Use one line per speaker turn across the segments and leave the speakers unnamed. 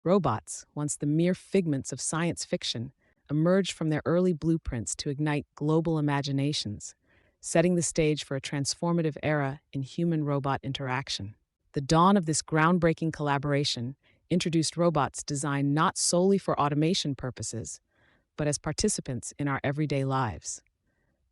Robots, once the mere figments of science fiction, emerged from their early blueprints to ignite global imaginations, setting the stage for a transformative era in human robot interaction. The dawn of this groundbreaking collaboration introduced robots designed not solely for automation purposes, but as participants in our everyday lives.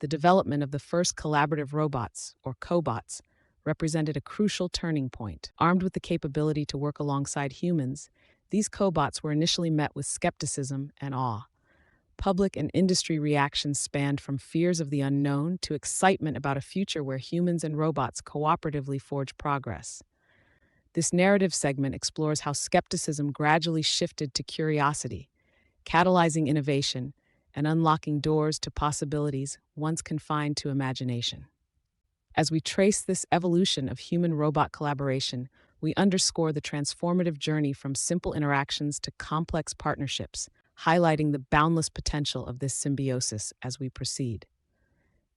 The development of the first collaborative robots, or cobots, represented a crucial turning point. Armed with the capability to work alongside humans, these cobots were initially met with skepticism and awe. Public and industry reactions spanned from fears of the unknown to excitement about a future where humans and robots cooperatively forge progress. This narrative segment explores how skepticism gradually shifted to curiosity, catalyzing innovation and unlocking doors to possibilities once confined to imagination. As we trace this evolution of human robot collaboration, we underscore the transformative journey from simple interactions to complex partnerships, highlighting the boundless potential of this symbiosis as we proceed.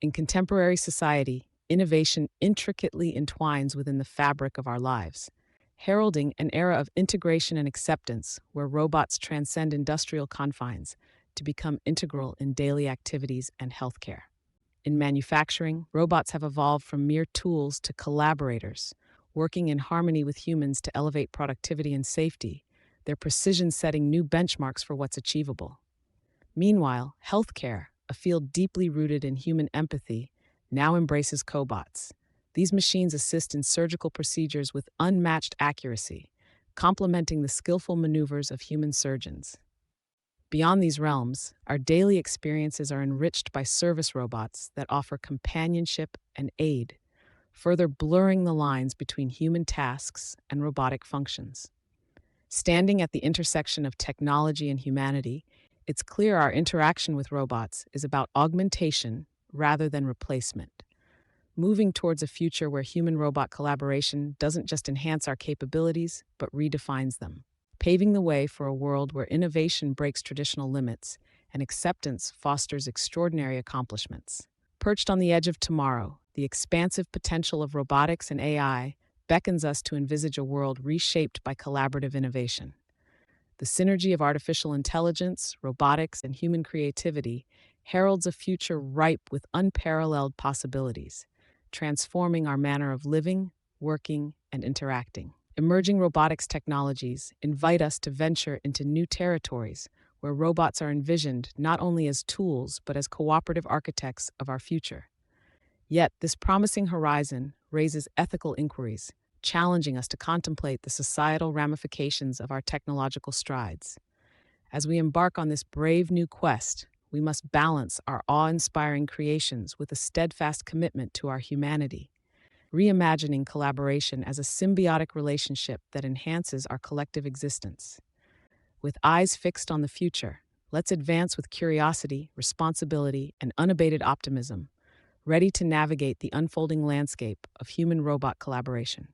In contemporary society, innovation intricately entwines within the fabric of our lives, heralding an era of integration and acceptance where robots transcend industrial confines to become integral in daily activities and healthcare. In manufacturing, robots have evolved from mere tools to collaborators, working in harmony with humans to elevate productivity and safety, their precision setting new benchmarks for what's achievable. Meanwhile, healthcare, a field deeply rooted in human empathy, now embraces cobots. These machines assist in surgical procedures with unmatched accuracy, complementing the skillful maneuvers of human surgeons. Beyond these realms, our daily experiences are enriched by service robots that offer companionship and aid, further blurring the lines between human tasks and robotic functions. Standing at the intersection of technology and humanity, it's clear our interaction with robots is about augmentation rather than replacement, moving towards a future where human robot collaboration doesn't just enhance our capabilities, but redefines them, paving the way for a world where innovation breaks traditional limits and acceptance fosters extraordinary accomplishments. Perched on the edge of tomorrow, the expansive potential of robotics and AI beckons us to envisage a world reshaped by collaborative innovation. The synergy of artificial intelligence, robotics, and human creativity heralds a future ripe with unparalleled possibilities, transforming our manner of living, working, and interacting. Emerging robotics technologies invite us to venture into new territories where robots are envisioned not only as tools but as cooperative architects of our future. Yet, this promising horizon raises ethical inquiries, challenging us to contemplate the societal ramifications of our technological strides. As we embark on this brave new quest, we must balance our awe-inspiring creations with a steadfast commitment to our humanity, reimagining collaboration as a symbiotic relationship that enhances our collective existence. With eyes fixed on the future, let's advance with curiosity, responsibility, and unabated optimism, ready to navigate the unfolding landscape of human-robot collaboration.